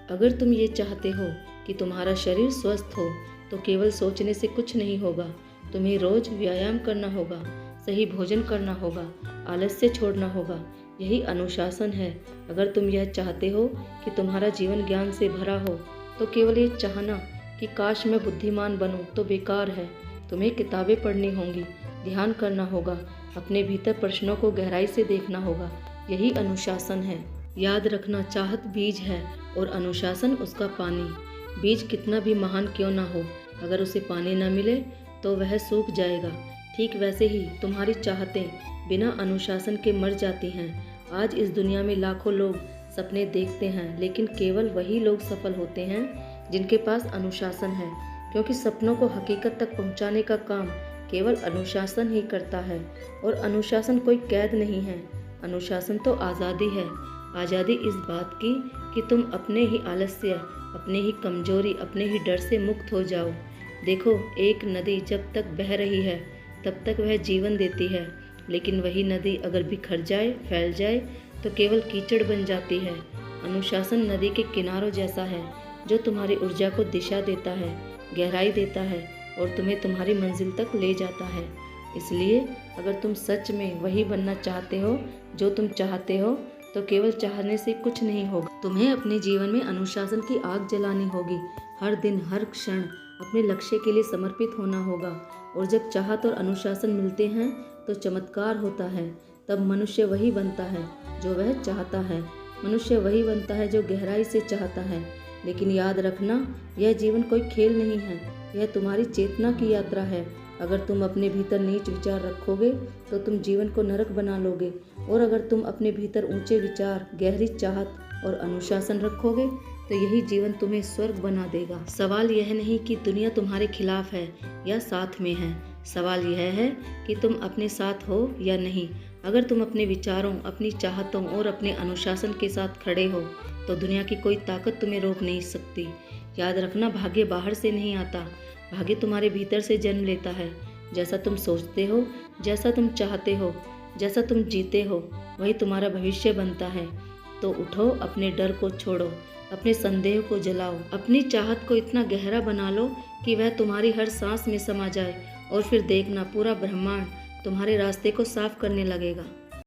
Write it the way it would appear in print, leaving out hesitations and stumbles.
अगर तुम ये चाहते हो कि तुम्हारा शरीर स्वस्थ हो तो केवल सोचने से कुछ नहीं होगा। तुम्हें रोज व्यायाम करना होगा, सही भोजन करना होगा, आलस्य छोड़ना होगा। यही अनुशासन है। अगर तुम यह चाहते हो कि तुम्हारा जीवन ज्ञान से भरा हो तो केवल ये चाहना कि काश मैं बुद्धिमान बनूं तो बेकार है। तुम्हें किताबें पढ़नी होंगी, ध्यान करना होगा, अपने भीतर प्रश्नों को गहराई से देखना होगा। यही अनुशासन है। याद रखना, चाहत बीज है और अनुशासन उसका पानी। बीज कितना भी महान क्यों ना हो, अगर उसे पानी न मिले तो वह सूख जाएगा। ठीक वैसे ही तुम्हारी चाहतें बिना अनुशासन के मर जाती हैं। आज इस दुनिया में लाखों लोग सपने देखते हैं, लेकिन केवल वही लोग सफल होते हैं जिनके पास अनुशासन है, क्योंकि सपनों को हकीकत तक पहुंचाने का काम केवल अनुशासन ही करता है। और अनुशासन कोई कैद नहीं है, अनुशासन तो आज़ादी है। आज़ादी इस बात की कि तुम अपने ही आलस्य, अपने ही कमजोरी, अपने ही डर से मुक्त हो जाओ। देखो, एक नदी जब तक बह रही है तब तक वह जीवन देती है, लेकिन वही नदी अगर बिखर जाए, फैल जाए तो केवल कीचड़ बन जाती है। अनुशासन नदी के किनारों जैसा है जो तुम्हारी ऊर्जा को दिशा देता है, गहराई देता है और तुम्हें तुम्हारी मंजिल तक ले जाता है। इसलिए अगर तुम सच में वही बनना चाहते हो जो तुम चाहते हो तो केवल चाहने से कुछ नहीं होगा। तुम्हें अपने जीवन में अनुशासन की आग जलानी होगी। हर दिन, हर क्षण अपने लक्ष्य के लिए समर्पित होना होगा। और जब चाहत और अनुशासन मिलते हैं तो चमत्कार होता है। तब मनुष्य वही बनता है जो वह चाहता है। मनुष्य वही बनता है जो गहराई से चाहता है। लेकिन याद रखना, यह जीवन कोई खेल नहीं है, यह तुम्हारी चेतना की यात्रा है। अगर तुम अपने भीतर नीच विचार रखोगे तो तुम जीवन को नरक बना लोगे, और अगर तुम अपने भीतर ऊंचे विचार, गहरी चाहत और अनुशासन रखोगे तो यही जीवन तुम्हें स्वर्ग बना देगा। सवाल यह नहीं कि दुनिया तुम्हारे खिलाफ है या साथ में है, सवाल यह है कि तुम अपने साथ हो या नहीं। अगर तुम अपने विचारों, अपनी चाहतों और अपने अनुशासन के साथ खड़े हो तो दुनिया की कोई ताकत तुम्हें रोक नहीं सकती। याद रखना, भाग्य बाहर से नहीं आता, भाग्य तुम्हारे भीतर से जन्म लेता है। जैसा तुम सोचते हो, जैसा तुम चाहते हो, जैसा तुम जीते हो, वही तुम्हारा भविष्य बनता है। तो उठो, अपने डर को छोड़ो, अपने संदेह को जलाओ, अपनी चाहत को इतना गहरा बना लो कि वह तुम्हारी हर सांस में समा जाए, और फिर देखना, पूरा ब्रह्मांड तुम्हारे रास्ते को साफ करने लगेगा।